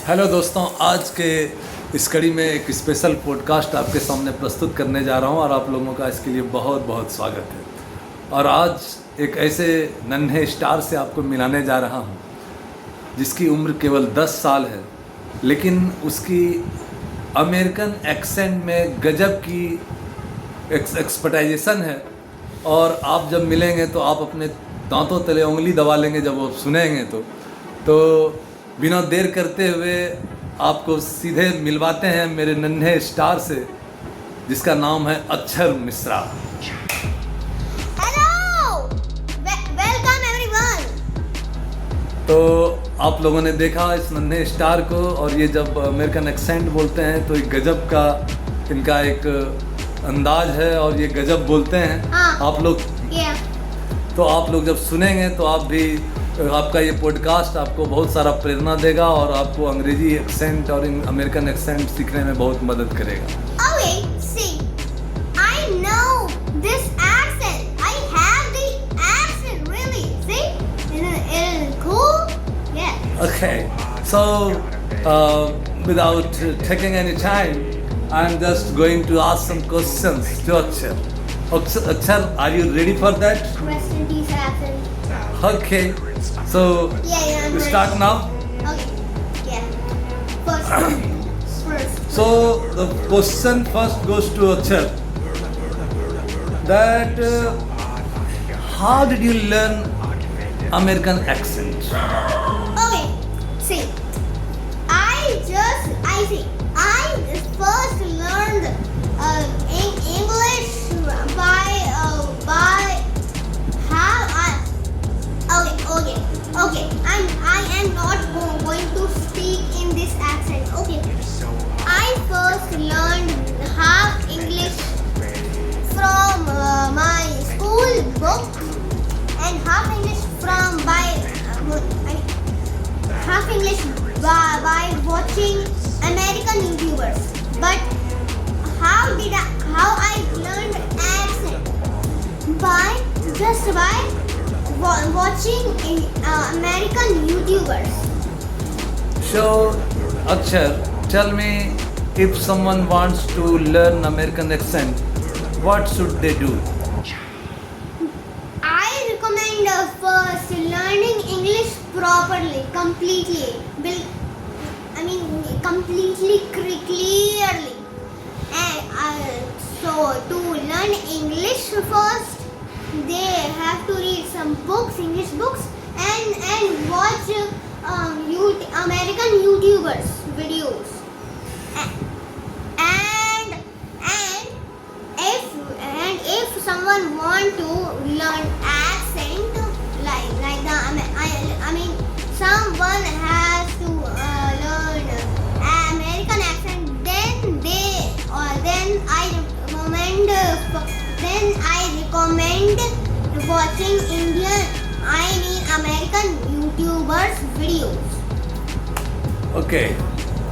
Hello दोस्तों, आज के इस कड़ी में एक स्पेशल पॉडकास्ट आपके सामने प्रस्तुत करने जा रहा हूं और आप लोगों का इसके लिए बहुत बहुत स्वागत है। और आज एक ऐसे नन्हे स्टार से आपको मिलाने जा रहा हूं जिसकी उम्र केवल 10 साल है, लेकिन उसकी अमेरिकन एक्सेंट में गजब की एक्सपर्टाइजेशन है। और आप जब मिलेंगे तो आप अपने दांतों तले उंगली दबा लेंगे जब वो सुनेंगे तो बिना देर करते हुए आपको सीधे मिलवाते हैं मेरे नन्हे स्टार से, जिसका नाम है अक्षर मिश्रा। Hello, welcome everyone. तो आप लोगों ने देखा इस नन्हे स्टार को, और ये जब अमेरिकन एक्सेंट बोलते हैं तो एक गजब का इनका एक अंदाज है और ये गजब बोलते हैं। आप लोग तो आप लोग जब सुनेंगे तो आपका ये पॉडकास्ट आपको बहुत सारा प्रेरणा देगा और आपको अंग्रेजी एक्सेंट और अमेरिकन एक्सेंट सीखने में बहुत मदद करेगा। Okay, see, I know this accent. I have the accent, really. See, it is cool. Yeah. Okay, so without taking any time, I'm just going to ask some questions to Akshar. Akshar, are you ready for that? Rest in peace, accent. Okay, so Yeah, I'm we ready. start now. Okay. Yeah. First. So the question first goes to Akshar. That how did you learn American accent? Okay. See, I first learned English by how okay. I am not going to speak in this accent. Okay. I first learned half English from my school book and half English half English by watching American YouTubers. But how I learned accent? Just by watching American YouTubers. So Akshar, tell me, if someone wants to learn American accent, what should they do? I recommend first learning English properly, completely. Completely clearly. And so to learn English first, they have to read some books, English books, and watch American YouTubers videos. And if someone want to learn accent someone has to learn American accent, then I recommend watching American YouTubers videos. Okay,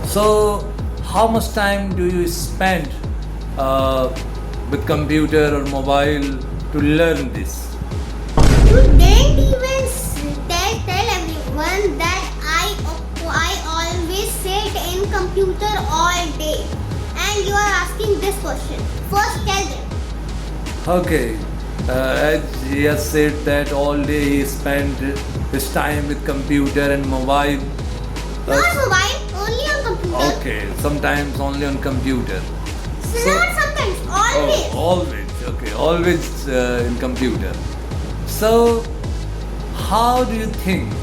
so how much time do you spend with computer or mobile to learn this? You didn't even tell everyone that I always sit in computer all day, and you are asking this question. First tell them. Okay, as he has said that all day he spent his time with computer and mobile. Not mobile, only on computer. Okay, sometimes only on computer. So not sometimes, always. Oh, always. Okay, always in computer. So, how do you think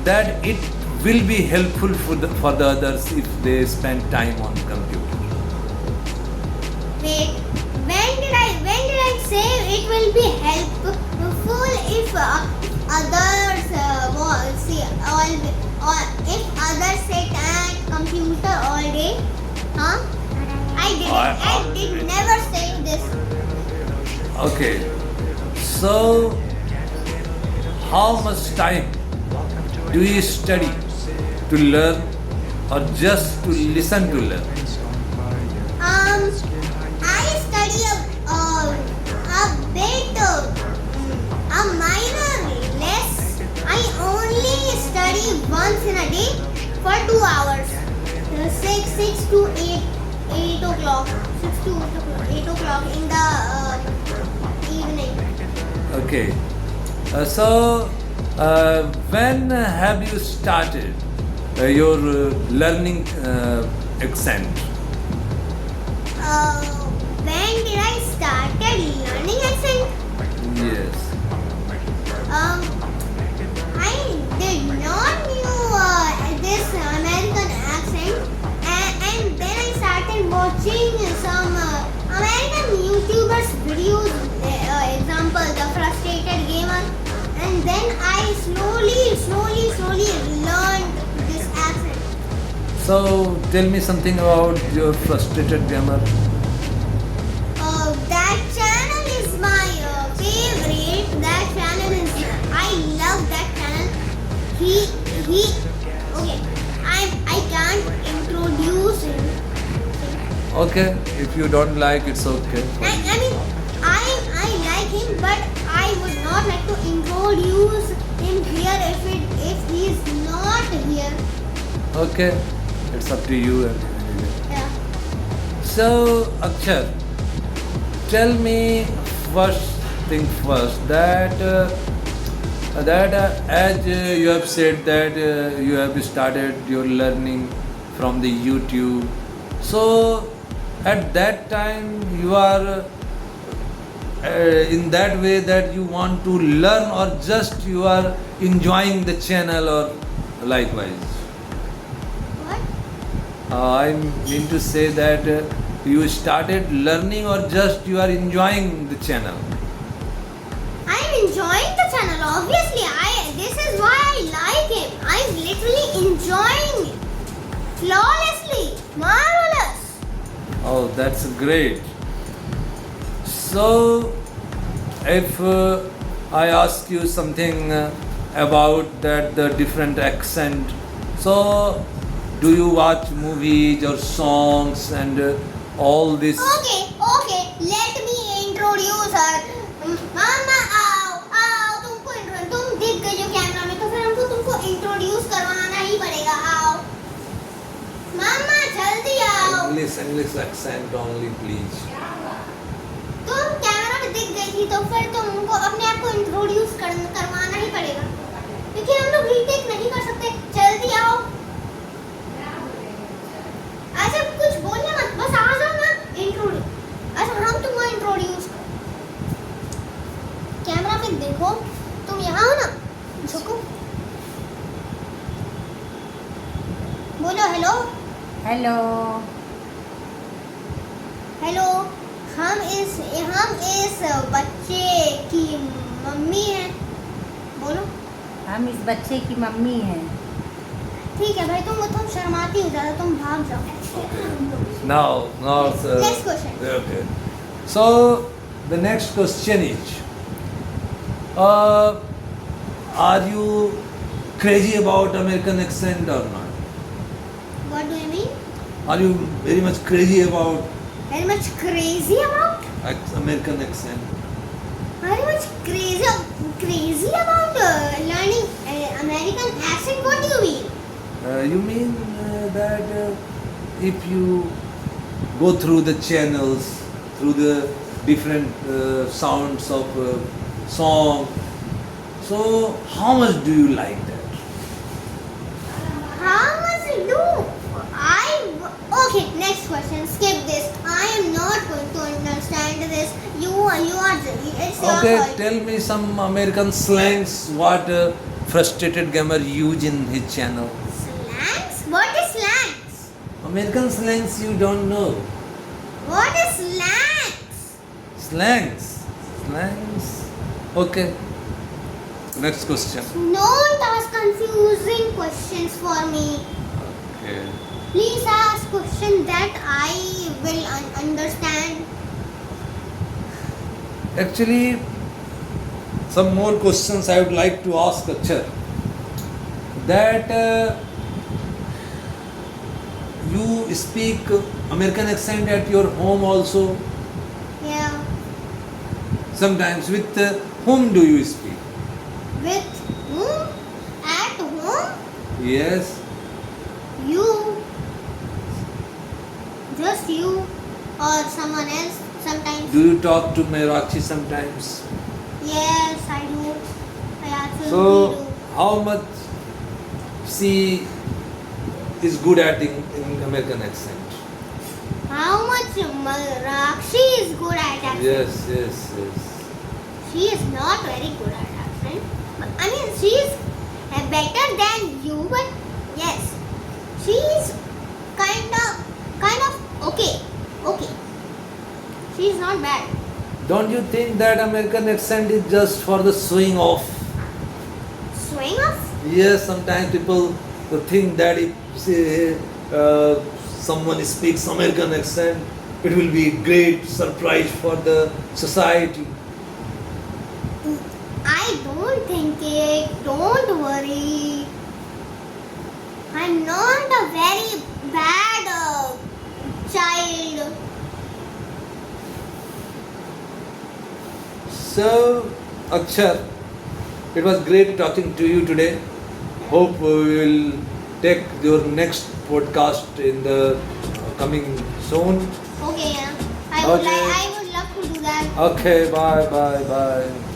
that it will be helpful for the others if they spend time on computer? Wait, when did I say it will be helpful if others if others sit at computer all day? Huh? I did never say this. Okay, so how much time do you study to learn or just to listen to learn? I study a bit, a minor less. I only study once in a day for 2 hours. like 6 to 8 o'clock. 6 to 8 o'clock in the evening. Okay. When have you started your learning accent? When did I started learning accent? Yes. I did not knew this American accent, and then I started watching some American YouTubers videos. Example, the frustrated gamer, and then I slowly learned this accent. So tell me something about your frustrated gamer. That channel is my favorite. That channel is I love that channel. He okay. I can't introduce him. Okay, if you don't like, it's okay. I mean I like him, but I would not like to introduce him here if he is not here. Okay, it's up to you. Yeah. So, Akshar, tell me first thing first that as you have said that you have started your learning from the YouTube. So, at that time you are in that way that you want to learn, or just you are enjoying the channel, or likewise. What? I mean to say that you started learning, or just you are enjoying the channel. I'm enjoying the channel. Obviously, this is why I like him. I'm literally enjoying it. Flawlessly. Marvelous. Oh, that's great. So, if I ask you something about that the different accent, so do you watch movies or songs and all this? Okay. Let me introduce her. मामा आओ तुम दिख गई हो camera में, तो फिर हमको तुमको इंट्रोड्यूस करवाना ही पड़ेगा. आओ मामा, जल्दी आओ. English accent only, please. तुम कैमरा में दिख गई थी, तो फिर तुमको अपने आप को इंट्रोड्यूस करवाना ही पड़ेगा, क्योंकि हम लोग रीटेक नहीं कर सकते. जल्दी आओ. अच्छा, कुछ बोलना मत, बस आ जाओ ना. इंट्रोड्यूस. अच्छा, हम तुमको इंट्रोड्यूस. कैमरा में देखो, तुम यहाँ हो ना. झुको. बोलो हेलो. Hello hello. हम इस बच्चे की मम्मी हैं. बोलो. हम इस बच्चे की मम्मी हैं. ठीक है भाई, तुम शर्माती हो ज़्यादा, तुम भाग जाओ. Now, sir. Next question. Okay. So, the next question is, are you crazy about American accent or not? What do you mean? Are you very much crazy about Very much crazy about? American accent? Very much crazy about learning American accent. What do you mean? You mean that if you go through the channels, through the different sounds of song, so how much do you like that? How much do okay, next question. Skip this. I am not going to understand this. You are it's your Okay, fault. tell me some American slangs what frustrated gamer use in his channel. Slangs? What is slangs? American slangs you don't know. What is slangs? Slangs. Okay. Next question. Don't ask confusing questions for me. Okay. Please ask questions that I will understand. Actually, some more questions I would like to ask Akshar. That you speak American accent at your home also. Yeah. Sometimes with whom do you speak? With whom? At home? Yes. You. just you or someone else sometimes. Do you talk to Meenakshi sometimes? Yes, I do. I absolutely So, do. how much she is good at in American accent? How much Meenakshi is good at accent? Yes, yes, yes. She is not very good at accent. I mean, she is better than you, but yes, she is kind of okay. Okay, she is not bad. Don't you think that American accent is just for the showing off? Showing off? Yes, sometimes people think that if say, someone speaks American accent, it will be a great surprise for the society. I don't think it. Don't worry. I'm not a very bad child. So, Akshar, it was great talking to you today. Hope we will take your next podcast in the coming soon. Okay, I would Okay. love to do that. Okay, bye, bye, bye.